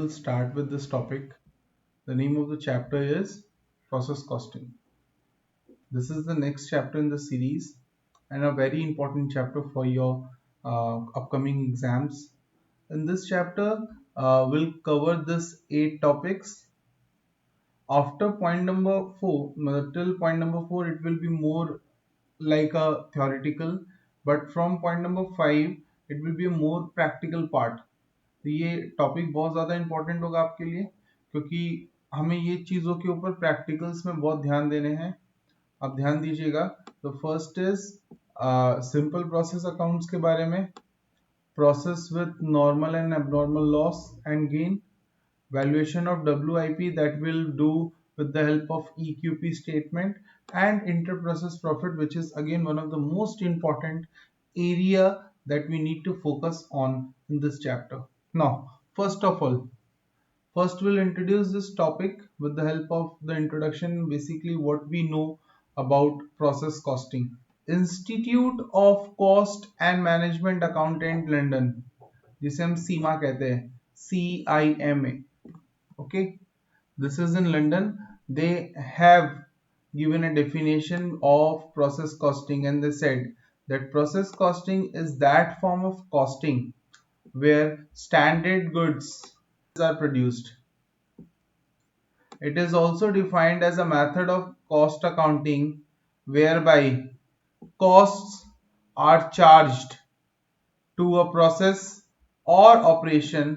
We'll start with this topic. The name of the chapter is process costing. This is the next chapter in the series and a very important chapter for your upcoming exams. In this chapter, we'll cover this 8 topics. After point number 4, till point number 4, it will be more like a theoretical, but from point number 5, it will be a more practical part. तो ये topic बहुत ज़्यादा important होगा आपके लिए क्योंकि हमें ये चीज़ों के ऊपर प्रैक्टिकल्स में बहुत ध्यान देने हैं। आप ध्यान दीजिएगा। तो first is simple process accounts के बारे में, process with normal and abnormal loss and gain, valuation of WIP that will do with the help of EQP statement, and inter-process profit, which is again one of the most important area that we need to focus on in this chapter. Now, first we'll introduce this topic with the help of the introduction, basically what we know about process costing. Institute of cost and management accountant London, जिसे हम सीमा कहते हैं, CIMA. Okay, this is in London. They have given a definition of process costing, and they said that process costing is that form of costing where standard goods are produced. It is also defined as a method of cost accounting whereby costs are charged to a process or operation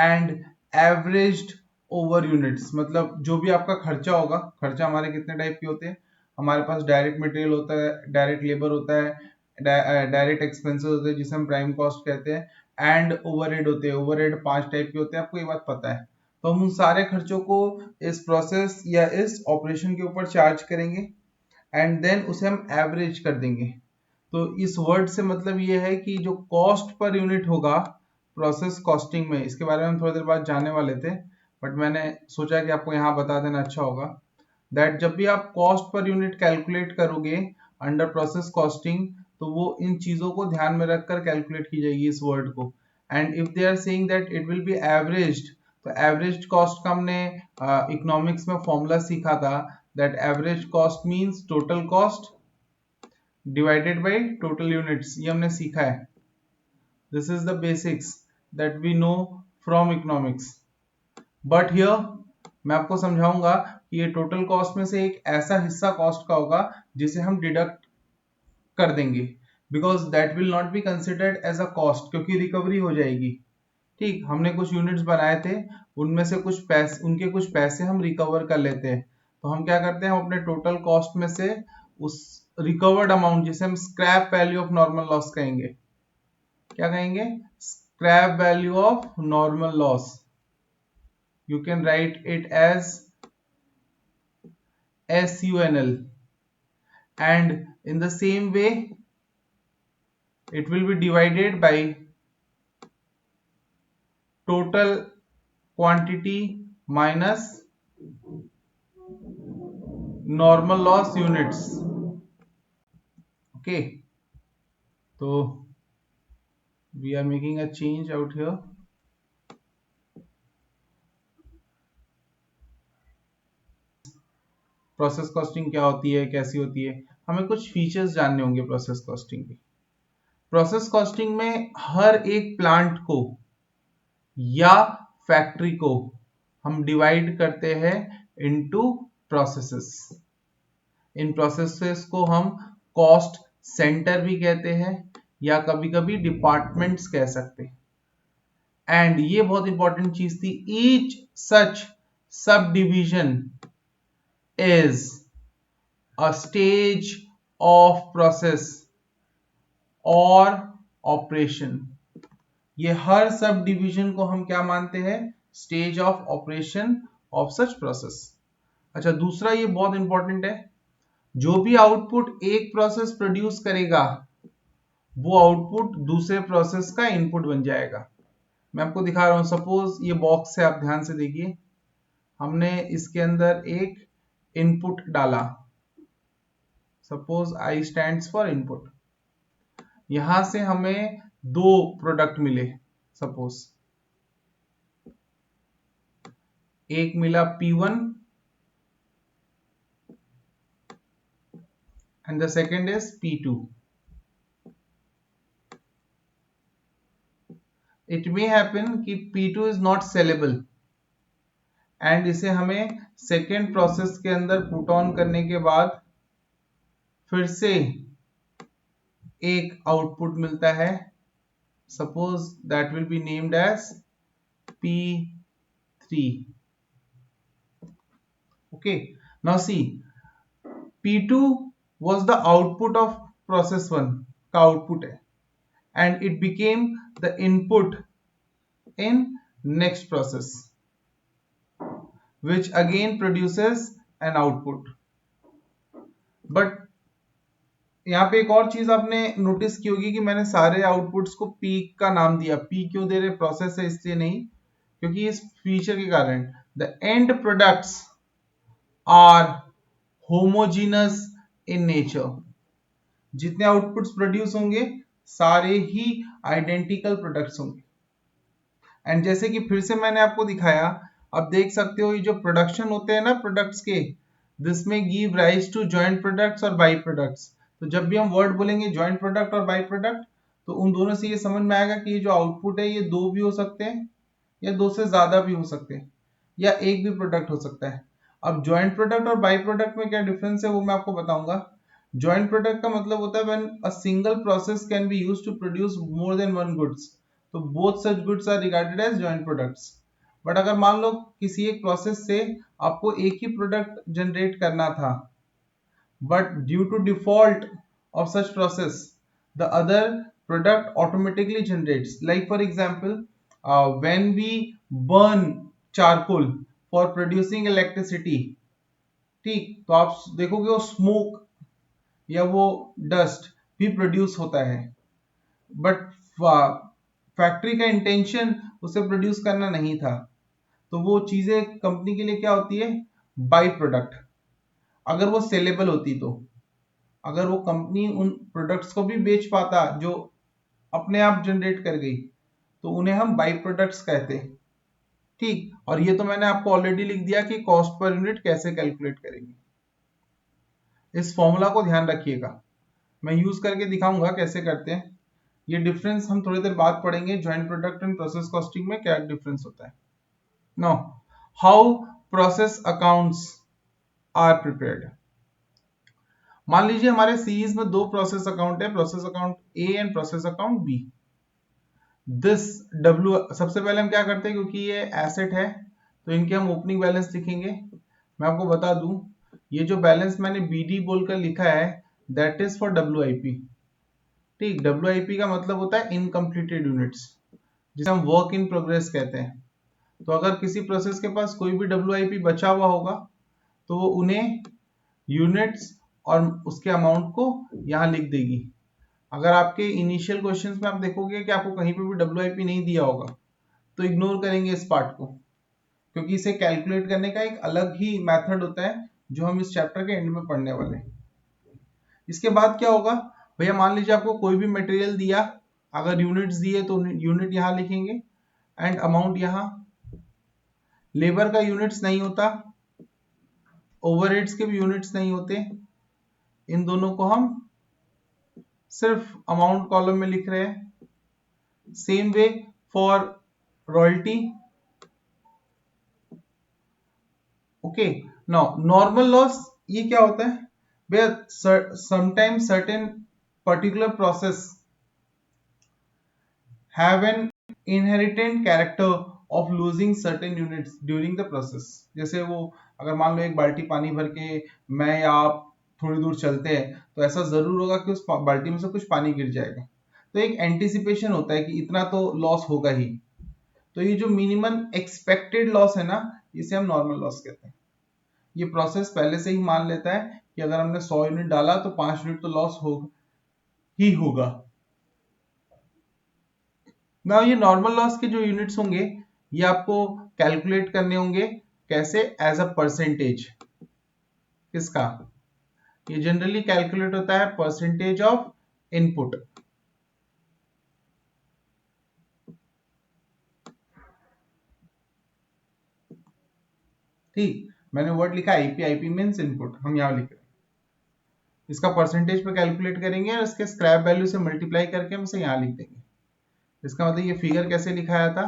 and averaged over units. मतलब जो भी आपका खर्चा होगा, खर्चा हमारे कितने type के होते हैं, हमारे पास डायरेक्ट मटेरियल होता है, डायरेक्ट लेबर होता है, डायरेक्ट एक्सपेंसेस होते हैं जिसे हम प्राइम कॉस्ट कहते हैं, एंड ओवरहेड होते हैं। ओवरहेड 5 टाइप के होते हैं, आपको ये बात पता है। तो हम उन सारे खर्चों को इस प्रोसेस या इस ऑपरेशन के ऊपर चार्ज करेंगे एंड देन उसे हम एवरेज कर देंगे। तो इस वर्ड से मतलब ये है कि जो कॉस्ट पर यूनिट होगा प्रोसेस कॉस्टिंग में, इसके बारे में हम थोड़ी देर बाद जानने वाले थे, बट मैंने सोचा कि आपको यहाँ बता देना अच्छा होगा दैट जब भी आप कॉस्ट पर यूनिट कैलकुलेट करोगे अंडर प्रोसेस कॉस्टिंग, तो वो इन चीजों को ध्यान में रखकर कैलकुलेट की जाएगी इस वर्ड को। And if they are saying that it will be averaged, तो एवरेज कॉस्ट का हमने इकोनॉमिक्स में फॉर्मूला सीखा था that average cost means total cost divided by total units. ये हमने सीखा है। This is the basics that we know from economics. But here मैं आपको समझाऊंगा कि ये टोटल कॉस्ट में से एक ऐसा हिस्सा कॉस्ट का होगा जिसे हम डिडक्ट कर देंगे, because that will not be considered as a cost, क्योंकि रिकवरी हो जाएगी। ठीक, हमने कुछ यूनिट्स बनाए थे, उनमें से कुछ पैसे, उनके कुछ पैसे हम रिकवर कर लेते हैं। तो हम क्या करते हैं, हम अपने टोटल कॉस्ट में से उस रिकवर्ड अमाउंट, जिसे हम scrap value of normal loss कहेंगे, क्या कहेंगे, scrap value of normal loss, you can write it as SUNL, and in the same way it will be divided by total quantity minus normal loss units. Okay, so we are making a change out here. Process costing क्या होती है, कैसी होती है, हमें कुछ features जानने होंगे प्रोसेस कॉस्टिंग के। प्रोसेस कॉस्टिंग में हर एक प्लांट को या फैक्ट्री को हम डिवाइड करते हैं इनटू प्रोसेसेस। इन प्रोसेसेस को हम कॉस्ट सेंटर भी कहते हैं या कभी कभी डिपार्टमेंट्स कह सकते हैं। एंड ये बहुत इंपॉर्टेंट चीज थी, each such sub division is a stage of process और ऑपरेशन। ये हर सब डिवीजन को हम क्या मानते हैं, stage of operation of such process. अच्छा, दूसरा ये बहुत इंपॉर्टेंट है, जो भी आउटपुट एक प्रोसेस प्रोड्यूस करेगा वो आउटपुट दूसरे प्रोसेस का इनपुट बन जाएगा। मैं आपको दिखा रहा हूं, सपोज ये बॉक्स है, आप ध्यान से देखिए, हमने इसके अंदर एक इनपुट डाला, suppose I stands for input. यहां से हमें 2 प्रोडक्ट मिले, सपोज एक मिला P1 and the second is P2. It may happen कि P2 is not sellable and इसे हमें सेकेंड प्रोसेस के अंदर पुट ऑन करने के बाद फिर से एक आउटपुट मिलता है. Suppose that will be named as P3. Okay, now see, P2 was the output of process 1 का आउटपुट है and it became the input in next process which again produces an output. But यहाँ पे एक और चीज आपने notice की होगी कि मैंने सारे आउटपुट्स को P का नाम दिया. P क्यों दे रहे, प्रोसेस है इसलिए नहीं, क्योंकि इस फीचर के कारण the end products are homogeneous in nature. जितने आउटपुट्स प्रोड्यूस होंगे सारे ही आइडेंटिकल प्रोडक्ट्स होंगे. एंड जैसे कि फिर से मैंने आपको दिखाया, अब देख सकते हो ये जो प्रोडक्शन होते हैं ना प्रोडक्ट्स के, this may give rise to joint products और बाई प्रोडक्ट्स. तो जब भी हम वर्ड बोलेंगे जॉइंट प्रोडक्ट और बाई प्रोडक्ट, तो उन दोनों से ये समझ में आएगा कि ये जो आउटपुट है ये दो भी हो सकते हैं या दो से ज्यादा भी हो सकते हैं या एक भी प्रोडक्ट हो सकता है. अब जॉइंट प्रोडक्ट और बाई प्रोडक्ट में क्या डिफरेंस है वो मैं आपको बताऊंगा. जॉइंट प्रोडक्ट का मतलब होता है when a single process can be used to produce more than one goods, तो both such goods are regarded as joint products. But अगर मान लो किसी एक प्रोसेस से आपको एक ही प्रोडक्ट जनरेट करना था, but due to default of such process the other product automatically generates. Like for example, when we burn charcoal for producing electricity, ठीक, तो आप देखोगे वो स्मोक या वो डस्ट भी प्रोड्यूस होता है, बट फैक्ट्री का इंटेंशन उसे प्रोड्यूस करना नहीं था, तो वो चीजें कंपनी के लिए क्या होती है, बाई प्रोडक्ट. अगर वो सेलेबल होती तो, अगर वो कंपनी उन प्रोडक्ट्स को भी बेच पाता जो अपने आप जनरेट कर गई, तो उन्हें हम बाई प्रोडक्ट्स कहते हैं. ठीक, और ये तो मैंने आपको ऑलरेडी लिख दिया कि कॉस्ट पर यूनिट कैसे कैलकुलेट करेंगे. इस फॉर्मूला को ध्यान रखिएगा, मैं यूज करके दिखाऊंगा कैसे करते हैं. ये डिफरेंस हम थोड़ी देर बाद पढ़ेंगे, joint product and process costing में क्या डिफरेंस होता है. Now how process accounts are prepared. मान लीजिए हमारे सीरीज में दो प्रोसेस अकाउंट है, process account A and process account B. This W, सबसे पहले हम क्या करते हैं, क्योंकि ये एसेट है तो इनके हम ओपनिंग बैलेंस लिखेंगे. मैं आपको बता दूं, ये जो बैलेंस मैंने बीडी बोलकर लिखा है दैट इज फॉर डब्ल्यूआईपी. ठीक, डब्ल्यूआईपी का मतलब होता है इनकम्प्लीटेड यूनिट्स, जिसे हम वर्क इन प्रोग्रेस कहते हैं. तो अगर किसी प्रोसेस के पास कोई भी डब्ल्यूआईपी बचा हुआ होगा तो वो उन्हें यूनिट्स और उसके अमाउंट को यहां लिख देगी. अगर आपके इनिशियल क्वेश्चंस में आप देखोगे कि आपको कहीं पे भी डब्ल्यूआईपी नहीं दिया होगा, तो इग्नोर करेंगे इस पार्ट को, क्योंकि इसे कैलकुलेट करने का एक अलग ही मेथड होता है जो हम इस चैप्टर के एंड में पढ़ने वाले हैं. इसके बाद क्या होगा भैया, मान लीजिए आपको कोई भी मटेरियल दिया, अगर यूनिट्स दिए तो यूनिट यहां लिखेंगे एंड अमाउंट यहां. लेबर का यूनिट्स नहीं होता, ओवरहेड्स के भी यूनिट्स नहीं होते, इन दोनों को हम सिर्फ अमाउंट कॉलम में लिख रहे हैं. Same way for royalty. Okay, now normal loss ये क्या होता है भैया, sometimes certain particular process have an inherent character of losing certain units during the process. जैसे वो अगर मान लो एक बाल्टी पानी भर के मैं या आप थोड़ी दूर चलते हैं, तो ऐसा जरूर होगा कि उस बाल्टी में से कुछ पानी गिर जाएगा, तो एक एंटिसिपेशन होता है कि इतना तो लॉस होगा ही. तो ये जो मिनिमम एक्सपेक्टेड लॉस है ना, इसे हम नॉर्मल लॉस कहते हैं. ये प्रोसेस पहले से ही मान लेता है कि अगर हमने 100 यूनिट डाला तो 5 यूनिट तो लॉस होगा ही होगा. ना ये नॉर्मल लॉस के जो यूनिट्स होंगे ये आपको कैलकुलेट करने होंगे कैसे, एज अ परसेंटेज. किसका, ये जनरली कैलकुलेट होता है परसेंटेज ऑफ इनपुट. ठीक, मैंने वर्ड लिखा आईपी, आईपी मीन्स इनपुट, हम यहाँ लिख रहे हैं। इसका परसेंटेज पे कैलकुलेट करेंगे और इसके स्क्रैप वैल्यू से मल्टीप्लाई करके हम इसे यहाँ लिख देंगे। इसका मतलब ये फिगर कैसे लिखाया था,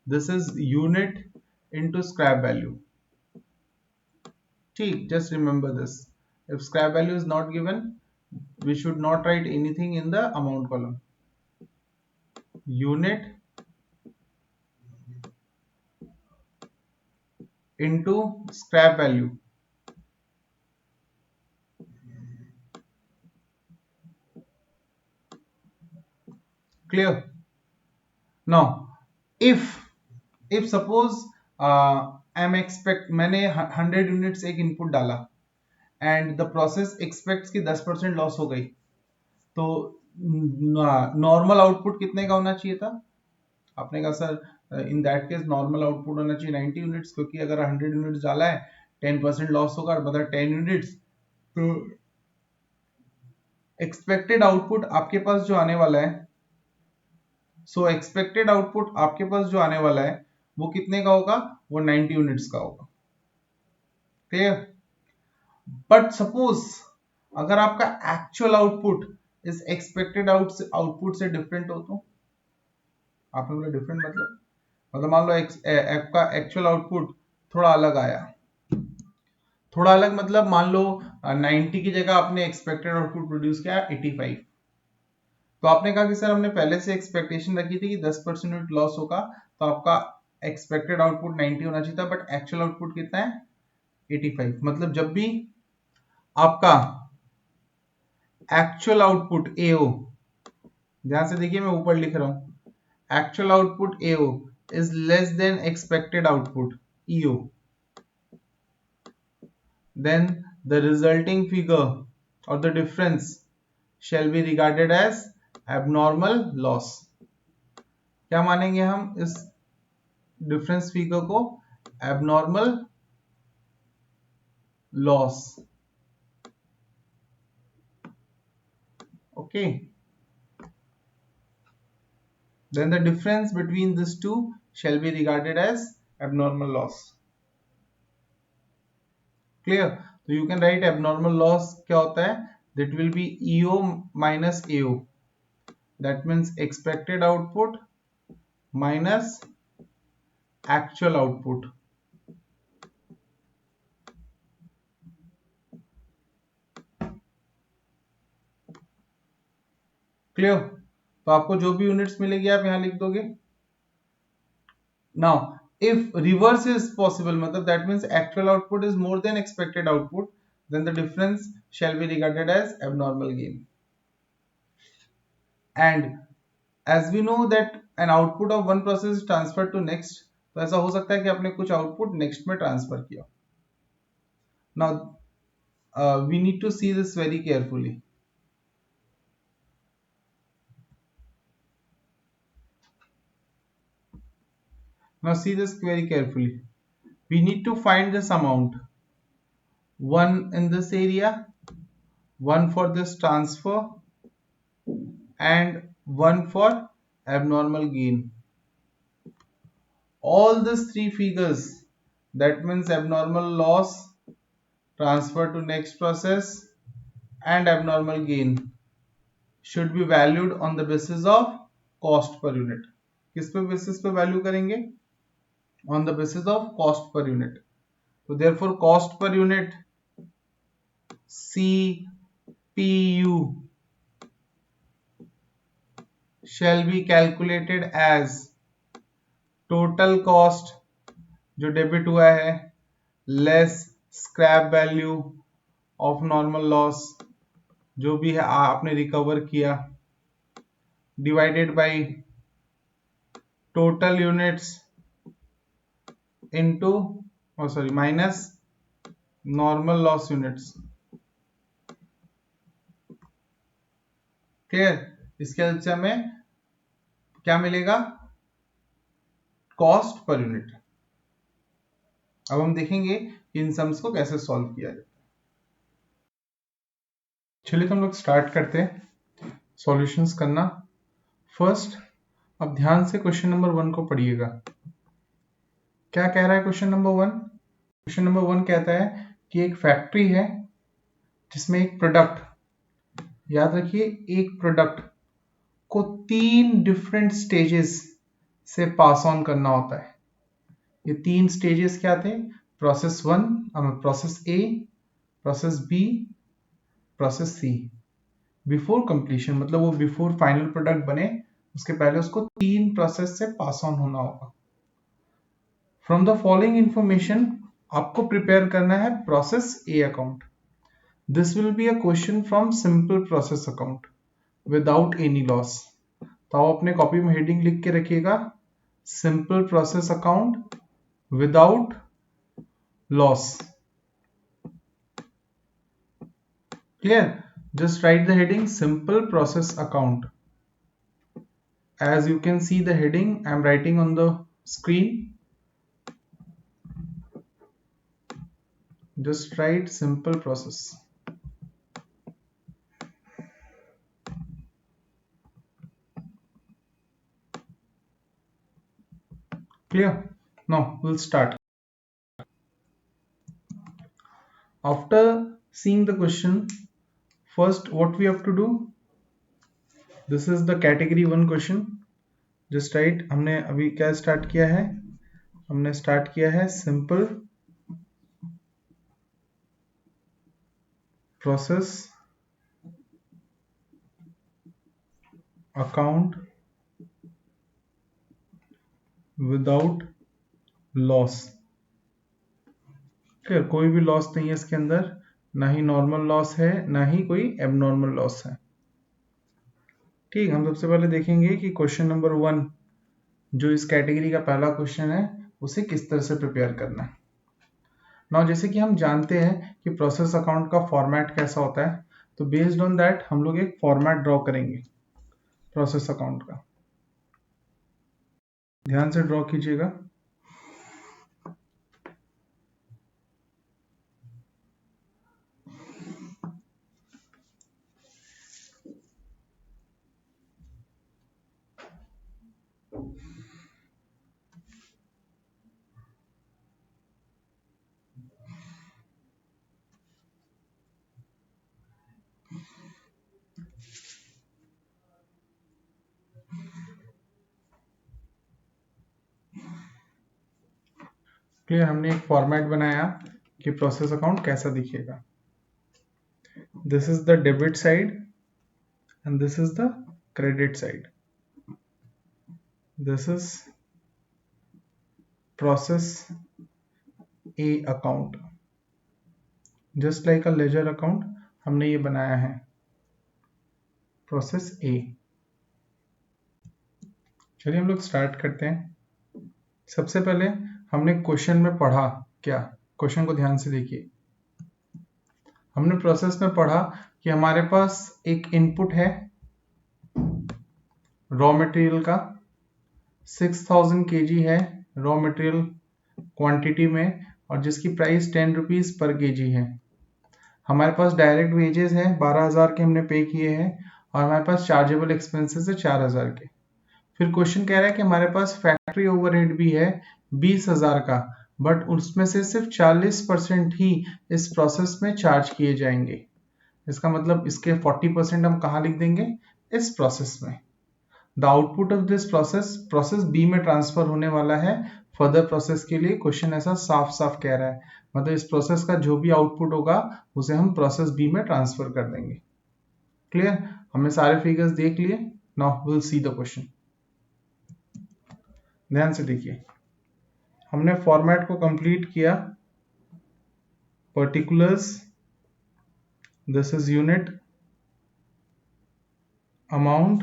this is unit into scrap value. ठीक, just remember this. If scrap value is not given, we should not write anything in the amount column. Unit into scrap value. Clear? Now, if suppose I'm expect मैंने 100 units एक input डाला and the process aspects कि 10% loss हो गई, तो normal output कितने का होना चाहिए था? आपने कहा sir in that case normal output होना चाहिए 90 यूनिट्स, क्योंकि अगर 100 यूनिट्स डाला है 10% लॉस होगा, मतलब 10 यूनिट्स, तो एक्सपेक्टेड आउटपुट आपके पास जो आने वाला है, सो एक्सपेक्टेड आउटपुट आपके पास जो आने वाला है वो कितने का होगा? वो 90 यूनिट्स का होगा। क्लियर? बट सपोज अगर आपका एक्चुअल आउटपुट इस एक्सपेक्टेड आउटपुट से डिफरेंट हो, तो आपने बोला डिफरेंट मतलब मान लो आपका एक्चुअल आउटपुट थोड़ा अलग आया। थोड़ा अलग मतलब मान लो 90 की जगह आपने एक्सपेक्टेड आउटपुट प्रोड्यूस किया 85, तो आपने कहा कि सर हमने पहले से एक्सपेक्टेशन रखी थी कि 10% यूनिट लॉस होगा, तो आपका एक्सपेक्टेड आउटपुट 90 होना चाहिए था, बट एक्चुअल आउटपुट कितना है? 85। मतलब जब भी आपका एक्चुअल आउटपुट ए हो, ध्यान से देखिए मैं ऊपर लिख रहा हूं, actual output A O is less than expected output EO, then the resulting figure or the difference shall be regarded as abnormal loss. क्या मानेंगे हम इस डिफरेंस फिगर को? abnormal loss. Okay, then the difference between these two shall be regarded as abnormal loss. Clear? So you can write abnormal loss क्या होता है? That will be EO minus AO. That means expected output minus actual output. Clear? तो आपको जो भी units मिलेगी आप यहां लिख दोगे। Now if reverse is possible, मतलब that means actual output is more than expected output, then the difference shall be regarded as abnormal gain. And as we know that an output of one process is transfer to next, तो ऐसा हो सकता है कि आपने कुछ output next में transfer किया। Now we need to see this very carefully. Now see this very carefully. We need to find this amount. One in this area, one for this transfer, and one for abnormal gain. All these three figures, that means abnormal loss, transfer to next process, and abnormal gain, should be valued on the basis of cost per unit. किस पे basis पे value करेंगे? On the basis of cost per unit. So therefore cost per unit CPU shall be calculated as total cost जो debit हुआ है less scrap value of normal loss जो भी है आपने रिकवर किया, divided by total units into minus normal loss units. Clear? इसके help से हमें क्या मिलेगा? Cost per unit. अब हम देखेंगे इन सम्स को कैसे सॉल्व किया जाए। चलिए तो हम लोग स्टार्ट करते हैं सॉल्यूशंस करना। फर्स्ट, अब ध्यान से क्वेश्चन नंबर 1 को पढ़िएगा। क्या कह रहा है क्वेश्चन नंबर 1? क्वेश्चन नंबर 1 कहता है कि एक फैक्ट्री है जिसमें एक प्रोडक्ट, याद रखिए, एक प्रोडक्ट को 3 डिफरेंट स्टेजेस से पास ऑन करना होता है। ये 3 स्टेजेस क्या थे? Process 1, process A, process B, process C. Before completion मतलब वो बिफोर फाइनल प्रोडक्ट बने उसके पहले उसको 3 प्रोसेस से पास ऑन होना होगा। फ्रॉम द फॉलोइंग इंफॉर्मेशन आपको प्रिपेयर करना है process A account. This will be a question from simple process account without any loss. तो आप अपने कॉपी में हेडिंग लिख के रखिएगा, simple process account without loss. Clear? Just write the heading simple process account. As you can see the heading I am writing on the screen. Just write simple process. Clear? Now we'll start. After seeing the question, first what we have to do, this is the category 1 question. Just write, हमने अभी क्या start किया है? हमने start किया है simple process account without loss. Clear? कोई भी लॉस नहीं है इसके अंदर, ना ही नॉर्मल लॉस है ना ही कोई एबनॉर्मल लॉस है। ठीक, हम सबसे पहले देखेंगे कि क्वेश्चन नंबर 1 जो इस कैटेगरी का पहला क्वेश्चन है उसे किस तरह से प्रिपेयर करना है। नाउ जैसे कि हम जानते हैं कि प्रोसेस अकाउंट का फॉर्मेट कैसा होता है, तो बेस्ड ऑन दैट हम लोग एक फॉर्मेट ड्रॉ करेंगे प्रोसेस अकाउंट का। ध्यान से ड्रॉ कीजिएगा। क्लियर? हमने एक फॉर्मेट बनाया कि प्रोसेस अकाउंट कैसा दिखेगा। This is the debit side and this is the credit side. This is process A account, just like a ledger account हमने ये बनाया है प्रोसेस ए। चलिए हम लोग स्टार्ट करते हैं। सबसे पहले हमने क्वेश्चन में पढ़ा क्या, क्वेश्चन को ध्यान से देखिए। हमने प्रोसेस में पढ़ा कि हमारे पास एक इनपुट है रॉ मटेरियल का, 6000 kg है रॉ मटेरियल क्वांटिटी में और जिसकी प्राइस 10 रुपीज पर केजी है। हमारे पास डायरेक्ट वेजेस है 12,000 के हमने पे किए हैं और हमारे पास चार्जेबल एक्सपेंसेस है 4,000 के। फिर क्वेश्चन कह रहा है कि हमारे पास फैक्ट्री ओवरहेड भी है 20,000 का, बट उसमें से सिर्फ 40% ही इस प्रोसेस में चार्ज किए जाएंगे। इसका मतलब इसके 40% हम कहाँ लिख देंगे? इस प्रोसेस में। The output of this process process B में ट्रांसफर होने वाला है फर्दर प्रोसेस के लिए। क्वेश्चन ऐसा साफ साफ कह रहा है, मतलब इस प्रोसेस का जो भी आउटपुट होगा उसे हम प्रोसेस बी में ट्रांसफर कर देंगे। क्लियर? हमने सारे फिगर्स देख लिए। Now will see the question. ध्यान से देखिए, हमने फॉर्मेट को कंप्लीट किया। Particulars, this is unit amount,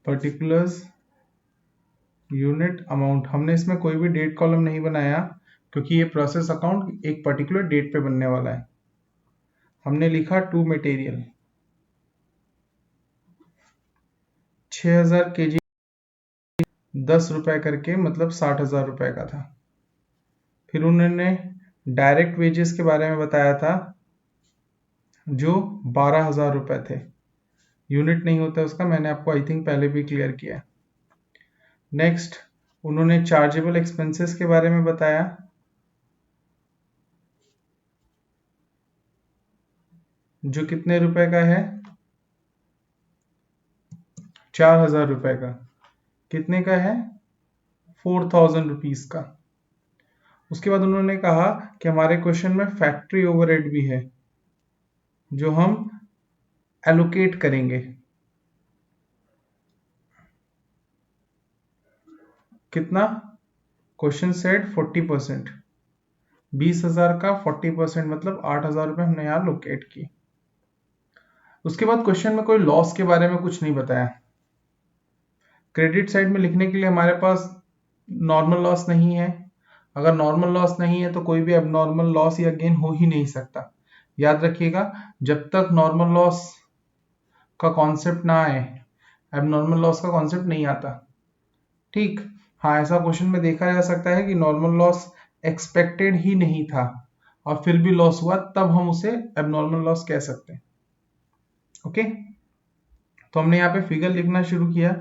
particulars unit amount. हमने इसमें कोई भी डेट कॉलम नहीं बनाया क्योंकि ये प्रोसेस अकाउंट एक पर्टिकुलर डेट पे बनने वाला है। हमने लिखा टू मटेरियल 6000 kg 10 रुपए करके, मतलब 60,000 रुपए का था। फिर उन्होंने डायरेक्ट वेजेस के बारे में बताया था जो 12,000 रुपए थे। यूनिट नहीं होता उसका, मैंने आपको आई थिंक पहले भी क्लियर किया। नेक्स्ट उन्होंने चार्जेबल एक्सपेंसेस के बारे में बताया, जो कितने रुपए का है, 4,000 रुपए का। कितने का है, 4,000 रुपीज का। उसके बाद उन्होंने कहा कि हमारे क्वेश्चन में फैक्ट्री ओवरहेड भी है, जो हम एलोकेट करेंगे। कितना, क्वेश्चन सेड 40%, 20,000 का 40% मतलब 8,000 रुपये हमने यहाँ लोकेट किए। उसके बाद क्वेश्चन में कोई लॉस के बारे में कुछ नहीं बताया। क्रेडिट साइड में लिखने के लिए हमारे पास नॉर्मल लॉस नहीं है। अगर नॉर्मल लॉस नहीं है तो कोई भी एबनॉर्मल लॉस या गेन हो ही नहीं सकता। याद रखिएगा, जब तक नॉर्मल लॉस का कॉन्सेप्ट ना आए, एबनॉर्मल लॉस का कॉन्सेप्ट नहीं आता। ठीक, हाँ, ऐसा क्वेश्चन में देखा जा सकता है कि नॉर्मल लॉस एक्सपेक्टेड ही नहीं था और फिर भी लॉस हुआ, तब हम उसे एबनॉर्मल लॉस कह सकते हैं। ओके, तो हमने यहाँ पे फिगर लिखना शुरू किया।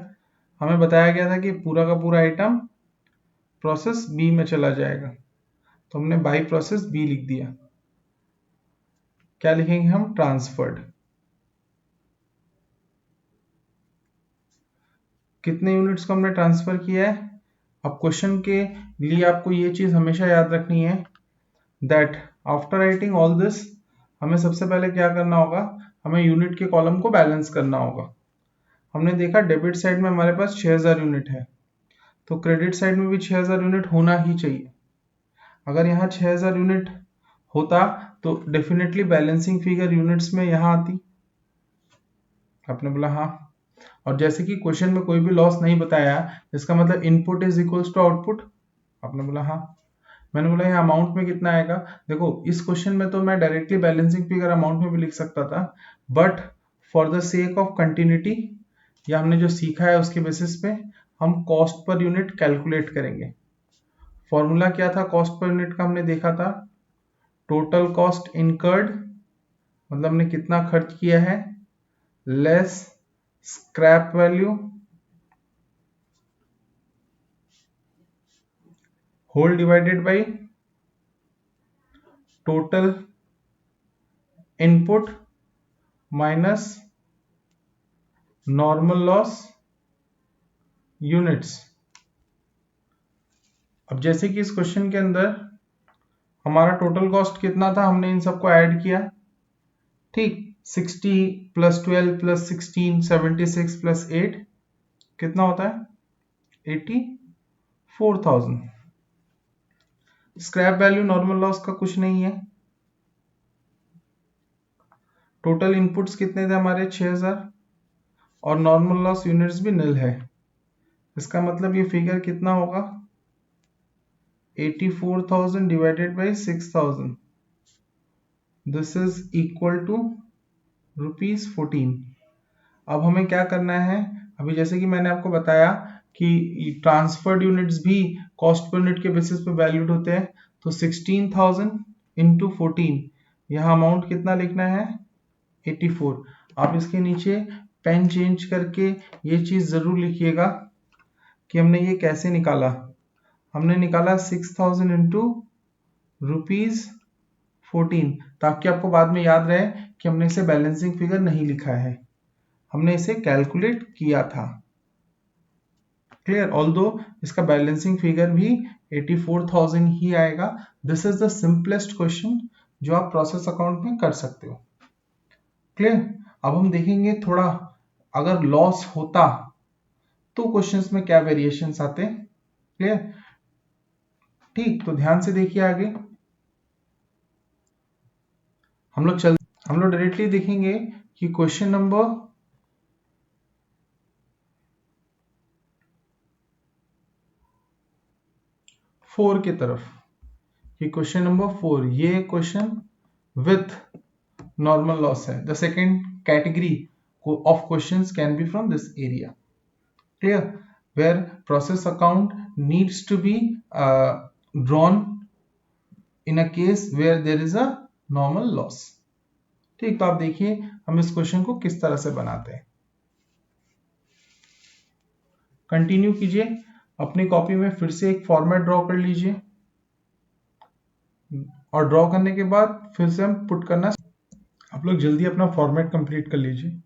हमें बताया गया था कि पूरा का पूरा आइटम प्रोसेस बी में चला जाएगा, तो हमने बाई प्रोसेस बी लिख दिया। क्या लिखेंगे हम, ट्रांसफर्ड। कितने यूनिट्स को हमने ट्रांसफर किया है। अब क्वेश्चन के लिए आपको ये चीज हमेशा याद रखनी है that after writing all this, हमें सबसे पहले क्या करना होगा, हमें यूनिट के कॉलम को बैलेंस करना होगा। हमने देखा डेबिट साइड में हमारे पास 6,000 यूनिट है, तो क्रेडिट साइड में भी 6,000 यूनिट होना ही चाहिए। अगर यहाँ 6,000 यूनिट होता तो डेफिनेटली बैलेंसिंग फिगर यूनिट्स में यहाँ आती। आपने बोला हाँ, और जैसे कि क्वेश्चन में कोई भी लॉस नहीं बताया, इसका मतलब input is equals to output. आपने बोला हाँ। मैंने बोला ये अमाउंट में कितना आएगा। देखो, इस क्वेश्चन में तो मैं डायरेक्टली बैलेंसिंग फिगर अमाउंट में भी लिख सकता था, but for the sake of continuity या हमने जो सीखा है उसके बेसिस पे हम कॉस्ट पर यूनिट कैलकुलेट करेंगे। फॉर्मूला क्या था कॉस्ट पर यूनिट का, हमने देखा था टोटल कॉस्ट इनकर्ड, मतलब हमने कितना खर्च किया है, less scrap value whole divided by total input minus normal loss units. अब जैसे कि इस क्वेश्चन के अंदर हमारा टोटल कॉस्ट कितना था, हमने इन सबको ऐड किया। ठीक, 60 प्लस 12 प्लस 16 76 प्लस 8 कितना होता है, 84,000। स्क्रैप वैल्यू नॉर्मल लॉस का कुछ नहीं है। टोटल इनपुट्स कितने थे हमारे, 6,000, और नॉर्मल लॉस यूनिट्स भी निल है। इसका मतलब ये फिगर कितना होगा, 84,000 divided by 6,000, this is equal to ₹14। अब हमें क्या करना है, अभी जैसे कि मैंने आपको बताया कि ट्रांसफर्ड यूनिट्स भी कॉस्ट पर यूनिट के बेसिस पे वैल्यूड होते हैं, तो 16,000 इंटू 14, यहाँ अमाउंट कितना लिखना है, 84। आप इसके नीचे पेन चेंज करके ये चीज जरूर लिखिएगा कि हमने ये कैसे निकाला। हमने निकाला 6,000 इंटू ₹14, ताकि आपको बाद में याद रहे कि हमने इसे बैलेंसिंग फिगर नहीं लिखा है, हमने इसे कैलकुलेट किया था। क्लियर, ऑल्दो इसका बैलेंसिंग फिगर भी 84,000 ही आएगा। This is the simplest question जो आप प्रोसेस अकाउंट में कर सकते हो। क्लियर, अब हम देखेंगे थोड़ा अगर लॉस होता तो क्वेश्चंस में क्या वेरिएशंस आते हैं। क्लियर, ठीक, तो ध्यान से देखिए आगे। हम लोग डायरेक्टली देखेंगे कि क्वेश्चन नंबर 4 की तरफ, कि क्वेश्चन नंबर 4 ये क्वेश्चन विथ नॉर्मल लॉस है। The second category of questions can be from this area. Clear, where process account needs to be drawn in a case where there is a normal loss. ठीक, तो आप देखिए हम इस question को किस तरह से बनाते हैं। कंटिन्यू कीजिए अपनी कॉपी में फिर से एक फॉर्मेट ड्रॉ कर लीजिए और ड्रॉ करने के बाद फिर से हम पुट करना। आप लोग जल्दी अपना फॉर्मेट कंप्लीट कर लीजिए।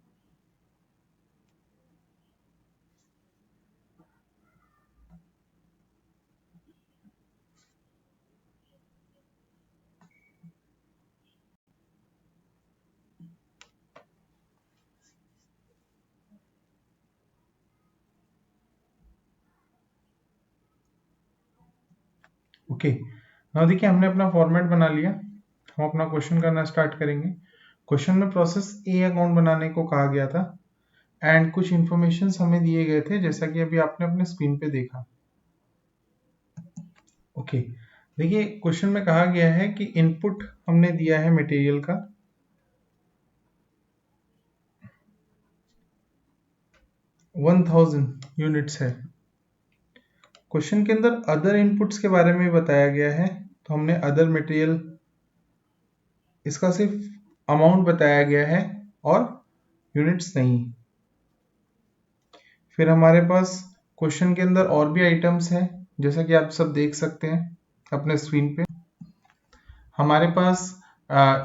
ओके, नाउ देखिए हमने अपना फॉर्मेट बना लिया। हम अपना क्वेश्चन करना स्टार्ट करेंगे। क्वेश्चन में प्रोसेस ए अकाउंट बनाने को कहा गया था एंड कुछ इंफॉर्मेशन हमें दिए गए थे जैसा कि अभी आपने अपने स्क्रीन पे देखा। ओके, देखिए क्वेश्चन में कहा गया है कि इनपुट हमने दिया है मटेरियल का 1000 यूनिट्स है। क्वेश्चन के अंदर अदर इनपुट्स के बारे में बताया गया है, तो हमने अदर मटेरियल, इसका सिर्फ अमाउंट बताया गया है और यूनिट्स नहीं। फिर हमारे पास क्वेश्चन के अंदर और भी आइटम्स हैं जैसा कि आप सब देख सकते हैं अपने स्क्रीन पे। हमारे पास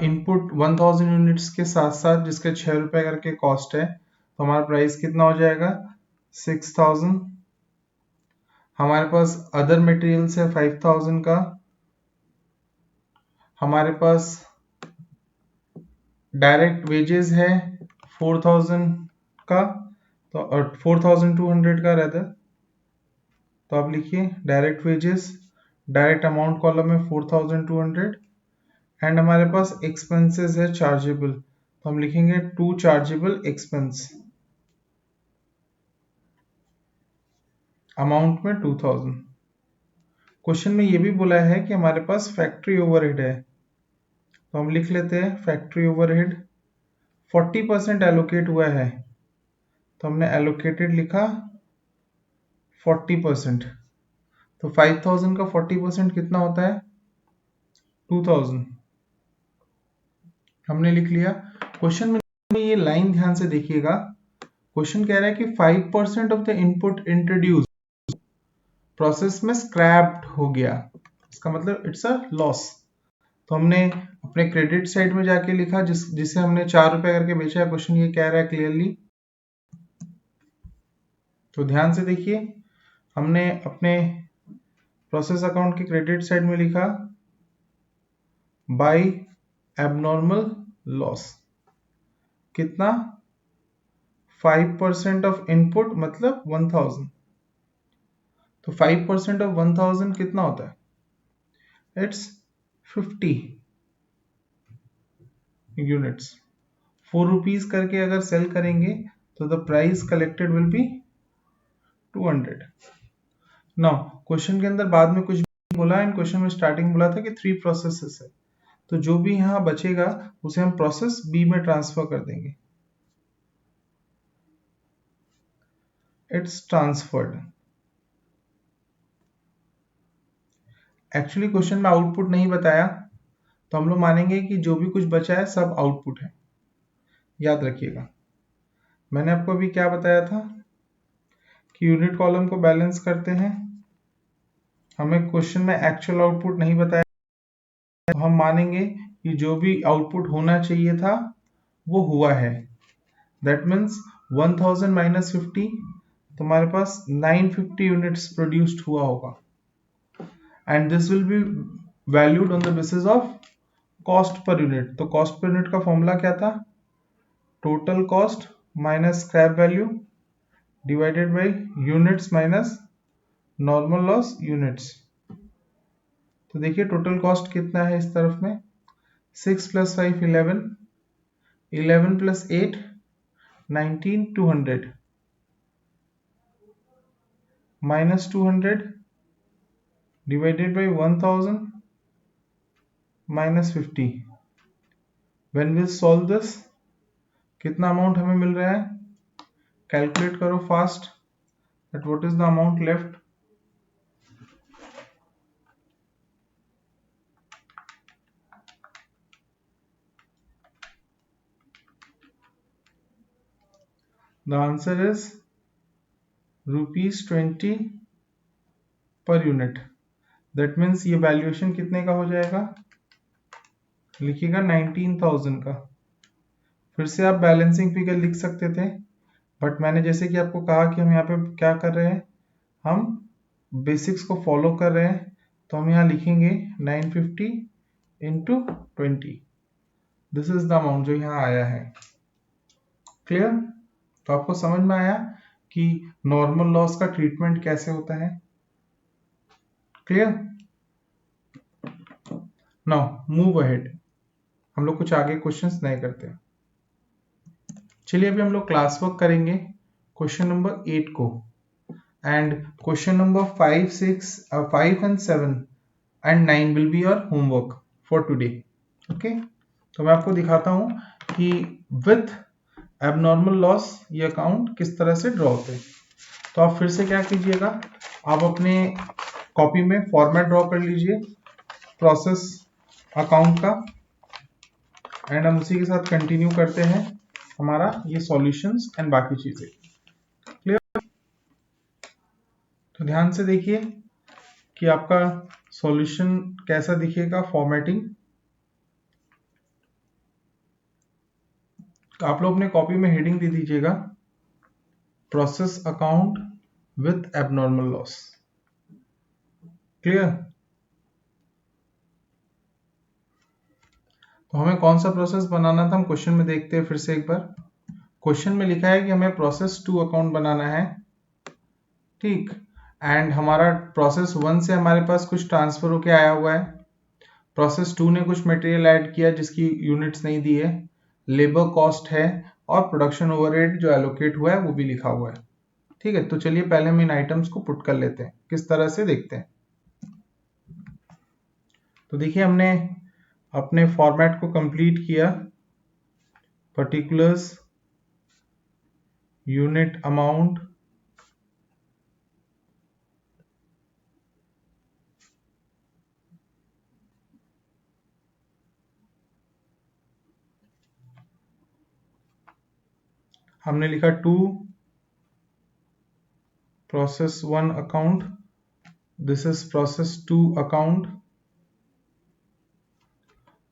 इनपुट 1000 यूनिट्स के साथ साथ जिसके 6 रुपए करके कॉस्ट है, तो हमारा प्राइस कितना हो जाएगा 6000। हमारे पास अदर मटेरियल्स है 5000 का। हमारे पास डायरेक्ट वेजेस है 4000 का, तो 4200 का रहता। तो आप लिखिए direct wages, direct amount column में 4200 एंड हमारे पास एक्सपेंसेस है चार्जेबल, तो हम लिखेंगे टू चार्जेबल एक्सपेंस, अमाउंट में 2000। क्वेश्चन में ये भी बोला है कि हमारे पास फैक्ट्री ओवरहेड है, तो हम लिख लेते हैं फैक्ट्री ओवरहेड 40% एलोकेट हुआ है, तो हमने एलोकेटेड लिखा 40%। तो 5000 का 40% कितना होता है 2000, हमने लिख लिया। क्वेश्चन में ये लाइन ध्यान से देखिएगा, क्वेश्चन कह रहा है कि 5% of the input introduce process में स्क्रैप्ड हो गया, इसका मतलब इट्स अ लॉस। तो हमने अपने क्रेडिट साइड में जाके लिखा जिसे हमने 4 रुपए करके बेचा है। क्वेश्चन ये कह रहा है क्लियरली, तो ध्यान से देखिए। हमने अपने प्रोसेस अकाउंट के क्रेडिट साइड में लिखा बाय एबनॉर्मल लॉस, कितना 5% ऑफ इनपुट मतलब 1000। तो 5% ऑफ 1000 कितना होता है इट्स 50 यूनिट्स। 4 रुपीज करके अगर सेल करेंगे तो the price collected will be 200। Now question के अंदर बाद में कुछ भी बोला एंड क्वेश्चन में स्टार्टिंग बोला था कि 3 प्रोसेसेस है, तो जो भी यहाँ बचेगा उसे हम प्रोसेस बी में ट्रांसफर कर देंगे, इट्स ट्रांसफर्ड। एक्चुअली क्वेश्चन में आउटपुट नहीं बताया, तो हम लोग मानेंगे कि जो भी कुछ बचा है सब आउटपुट है। याद रखिएगा मैंने आपको अभी क्या बताया था कि यूनिट कॉलम को बैलेंस करते हैं, हमें क्वेश्चन में एक्चुअल आउटपुट नहीं बताया, तो हम मानेंगे कि जो भी आउटपुट होना चाहिए था वो हुआ है। दैट मीन्स 1000 माइनस 50, तुम्हारे पास 950 यूनिट्स प्रोड्यूस्ड हुआ होगा and this will be valued on the basis of cost per unit. तो कॉस्ट पर यूनिट का फॉर्मूला क्या था, total cost minus scrap value divided by units minus normal loss units. तो देखिए total cost कितना है इस तरफ में 6 plus 5 11, 11 plus 8 19, 200 minus 200 divided by 1000 minus 50। when we'll solve this कितना अमाउंट हमें मिल रहा है, कैलकुलेट करो fast that what is the amount left। the answer is rupees 20 per unit. That means ये वैल्यूएशन कितने का हो जाएगा, लिखिएगा 19,000 का। फिर से आप बैलेंसिंग फिगर लिख सकते थे, बट मैंने जैसे कि आपको कहा कि हम यहाँ पे क्या कर रहे हैं, हम बेसिक्स को फॉलो कर रहे हैं, तो हम यहाँ लिखेंगे 950 into 20। This is the amount जो यहाँ आया है। क्लियर? तो आपको समझ में आया कि नॉर्मल लॉस का ट्रीटमेंट कैसे होता है। क्लियर? नाउ मूव अहेड, हम लोग कुछ आगे क्वेश्चंस नए करते हैं। चलिए अभी हम लोग क्लास वर्क करेंगे क्वेश्चन नंबर 8 को, and question number 5, 6, 5 and 7 and 9 will be your homework for today. Okay, तो मैं आपको दिखाता हूं कि विथ एबनॉर्मल लॉस ये अकाउंट किस तरह से ड्रॉ होते हैं। तो आप फिर से क्या कीजिएगा, आप अपने कॉपी में फॉर्मेट ड्रॉ कर लीजिए प्रोसेस अकाउंट का, एंड हम उसी के साथ कंटिन्यू करते हैं हमारा ये सॉल्यूशंस एंड बाकी चीजें। क्लियर? तो ध्यान से देखिए कि आपका सॉल्यूशन कैसा दिखेगा। फॉर्मेटिंग आप लोग अपने कॉपी में हेडिंग दे दीजिएगा process account with abnormal loss. Clear? तो हमें कौन सा प्रोसेस बनाना था, हम क्वेश्चन में देखते हैं फिर से एक बार। क्वेश्चन में लिखा है कि हमें प्रोसेस 2 अकाउंट बनाना है, ठीक, एंड हमारा प्रोसेस 1 से हमारे पास कुछ ट्रांसफर होके आया हुआ है, प्रोसेस 2 ने कुछ मटेरियल ऐड किया जिसकी यूनिट्स नहीं दी है, लेबर कॉस्ट है, और प्रोडक्शन ओवरहेड जो एलोकेट हुआ है वो भी लिखा हुआ है। ठीक है, तो चलिए पहले हम इन आइटम्स को पुट कर लेते हैं, किस तरह से देखते हैं। तो देखिए हमने अपने फॉर्मेट को कंप्लीट किया, पर्टिकुलर्स, यूनिट अमाउंट, हमने लिखा 2 process 1 account, this is process 2 account.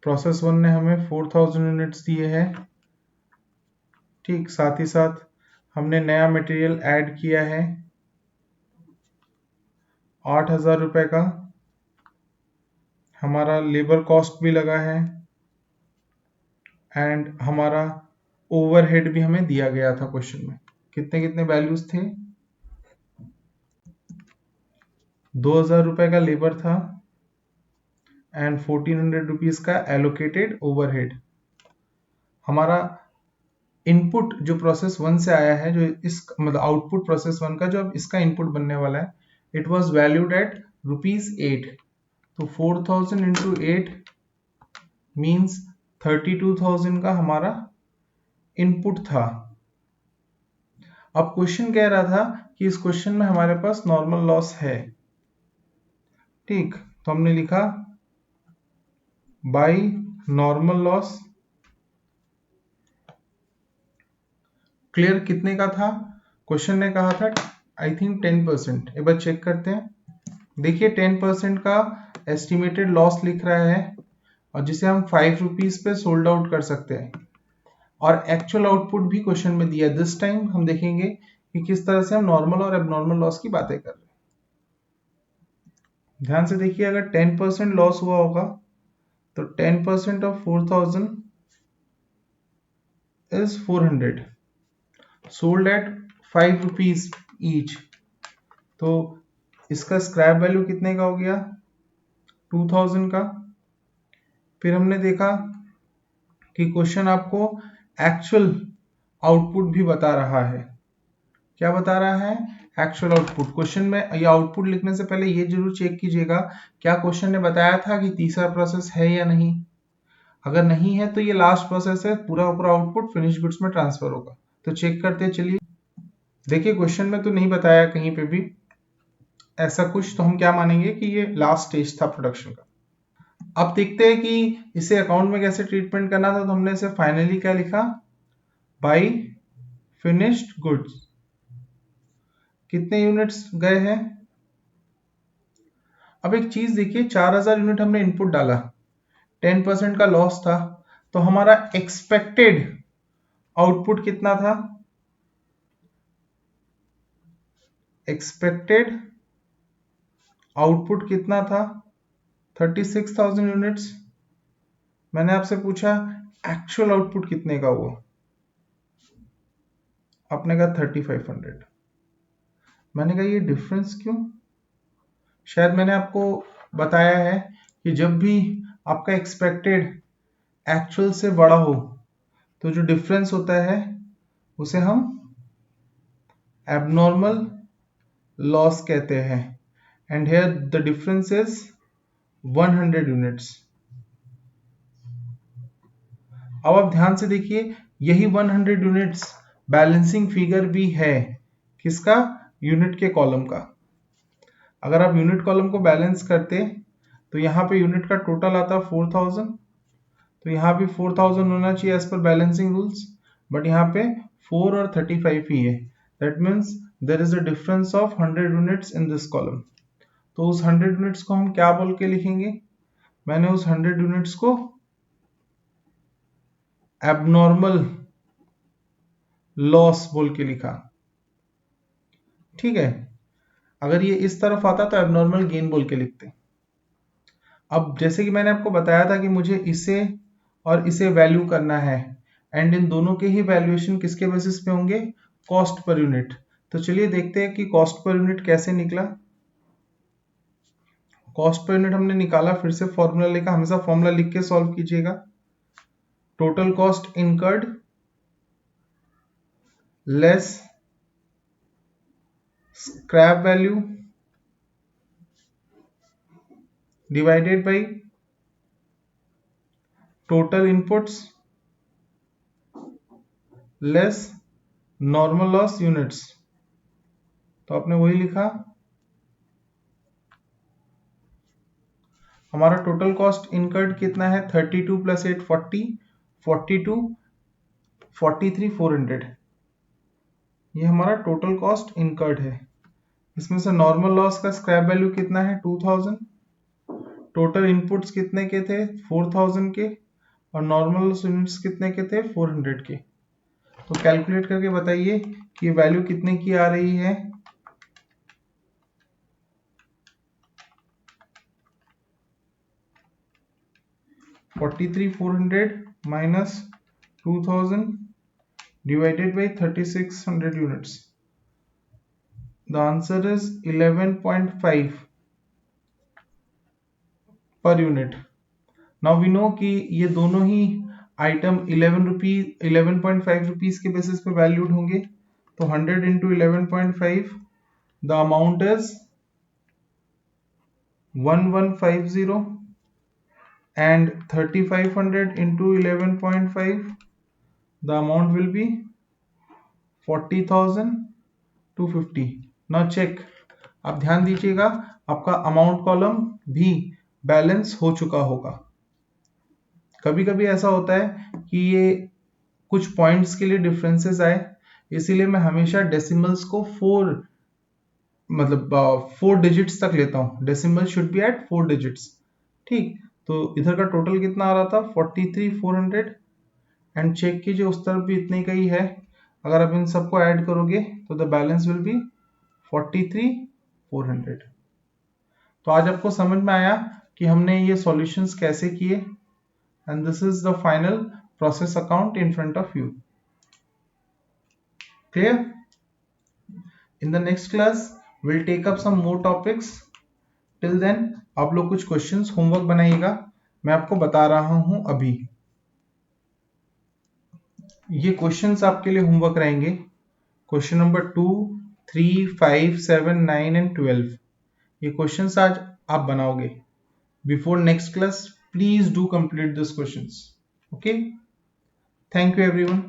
Process 1 ने हमें 4000 यूनिट्स दिए हैं, ठीक, साथ ही साथ हमने नया मटेरियल ऐड किया है 8,000 रुपए का, हमारा लेबर कॉस्ट भी लगा है, एंड हमारा ओवरहेड भी हमें दिया गया था क्वेश्चन में। कितने कितने वैल्यूज थे, 2,000 रुपए का लेबर था एंड 1,400 रुपीज का एलोकेटेड ओवरहेड। हमारा इनपुट जो प्रोसेस 1 से आया है, जो इस मतलब आउटपुट प्रोसेस 1 का जो अब इसका इनपुट बनने वाला है, इट वाज वैल्यूड एट ₹8। तो 4,000 इंटू 8 मीन्स 32,000 का हमारा इनपुट था। अब क्वेश्चन कह रहा था कि इस क्वेश्चन में हमारे पास नॉर्मल लॉस है, ठीक, तो हमने लिखा बाय नॉर्मल लॉस। क्लियर? कितने का था क्वेश्चन ने कहा था, आई थिंक 10%। एक बार चेक करते हैं, देखिए 10% का एस्टिमेटेड लॉस लिख रहा है, और जिसे हम 5 रुपीज पे सोल्ड आउट कर सकते हैं, और एक्चुअल आउटपुट भी क्वेश्चन में दिया। दिस टाइम हम देखेंगे कि किस तरह से हम नॉर्मल और एबनॉर्मल लॉस की बातें कर रहे हैं। ध्यान से देखिए, अगर 10% लॉस हुआ होगा तो 10% of 4,000 is 400, sold at 5 rupees each, तो इसका स्क्रैप वैल्यू कितने का हो गया, 2,000 का। फिर हमने देखा कि क्वेश्चन आपको एक्चुअल आउटपुट भी बता रहा है। क्या बता रहा है, एक्चुअल आउटपुट। क्वेश्चन में ये आउटपुट लिखने से पहले ये जरूर चेक कीजिएगा क्या क्वेश्चन ने बताया था कि तीसरा प्रोसेस है या नहीं। अगर नहीं है तो ये लास्ट प्रोसेस है, पूरा पूरा आउटपुट फिनिश गुड्स में ट्रांसफर होगा। तो चेक करते चलिए, देखिए क्वेश्चन में तो नहीं बताया कहीं पे भी ऐसा कुछ, तो हम क्या मानेंगे कि ये लास्ट स्टेज था प्रोडक्शन का। अब देखते हैं कि इसे अकाउंट में कैसे ट्रीटमेंट करना था, तो हमने इसे फाइनली क्या लिखा, बाय फिनिश्ड गुड्स। कितने यूनिट्स गए हैं, अब एक चीज देखिए, 4000 यूनिट हमने इनपुट डाला, 10% का लॉस था, तो हमारा एक्सपेक्टेड आउटपुट कितना था? एक्सपेक्टेड आउटपुट कितना था? 36,000 यूनिट्स। मैंने आपसे पूछा एक्चुअल आउटपुट कितने का हुआ, आपने कहा 3500। मैंने कहा ये डिफरेंस क्यों? शायद मैंने आपको बताया है कि जब भी आपका एक्सपेक्टेड एक्चुअल से बड़ा हो तो जो डिफरेंस होता है उसे हम एबनॉर्मल लॉस कहते हैं, and here the difference is 100 units. अब आप ध्यान से देखिए, यही 100 यूनिट्स बैलेंसिंग फिगर भी है, किसका? यूनिट के कॉलम का। अगर आप यूनिट कॉलम को बैलेंस करते तो यहाँ पे यूनिट का टोटल आता 4000, तो यहाँ भी 4000 होना चाहिए as per balancing rules, but यहाँ पे 4 और 35 ही है। That means there is a difference of 100 units in this column. तो उस 100 यूनिट्स को हम क्या बोल के लिखेंगे? मैंने उस 100 यूनिट्स को एबनॉर्मल लॉस बोल के लिखा, ठीक है। अगर ये इस तरफ आता तो एबनॉर्मल गेन बोल के लिखते। अब जैसे कि मैंने आपको बताया था कि मुझे इसे और इसे वैल्यू करना है, एंड इन दोनों के ही वैल्यूएशन किसके बेसिस पे होंगे? Cost per unit. तो चलिए देखते हैं कि कॉस्ट पर यूनिट कैसे निकला। कॉस्ट पर यूनिट हमने निकाला, फिर से फॉर्मूला लिखा, हमेशा फॉर्मूला लिख के सॉल्व कीजिएगा। Total cost incurred less scrap value divided by total inputs less normal loss units. तो आपने वही लिखा। हमारा टोटल कॉस्ट इनकर्ड कितना है? 32 प्लस 8 40, 42, 43 400। ये हमारा टोटल कॉस्ट इनकर्ड है। इसमें से नॉर्मल लॉस का स्क्रैप वैल्यू कितना है? 2000। टोटल इनपुट्स कितने के थे? 4000 के। और नॉर्मल लॉस यूनिट्स कितने के थे? 400 के। तो कैलकुलेट करके बताइए कि ये वैल्यू कितने की आ रही है? $43,400 minus 2000 divided by 3600 units. The answer is 11.5 per unit. Now we know कि ये दोनों ही आइटम 11.5 रुपीज के बेसिस पे वैल्यूड होंगे। तो 100 into 11.5, the amount is 1150, and 3500 into 11.5, the amount will be 40,250। Now check, आप ध्यान दीजिएगा, आपका अमाउंट कॉलम भी बैलेंस हो चुका होगा। कभी कभी ऐसा होता है कि ये कुछ पॉइंट्स के लिए डिफरेंसेस आए, इसीलिए मैं हमेशा डेसिमल्स को 4 डिजिट्स तक लेता हूँ। Decimal should be at 4 digits, ठीक। तो इधर का टोटल कितना आ रहा था? 43,400, एंड चेक कीजिए उस तरफ भी इतने का ही है। अगर आप इन सबको ऐड करोगे तो द बैलेंस विल बी 43,400। तो आज आपको समझ में आया कि हमने ये सॉल्यूशंस कैसे किए, and this is the final process account in front of you. Clear? In the next class we'll take up some more topics. Till then आप लोग कुछ क्वेश्चंस होमवर्क बनाइएगा, मैं आपको बता रहा हूं अभी। ये क्वेश्चंस आपके लिए होमवर्क रहेंगे, क्वेश्चन नंबर 2, 3, 5, 7, 9 एंड 12। ये क्वेश्चंस आज आप बनाओगे। Before next class please do complete this questions. Okay, thank you everyone.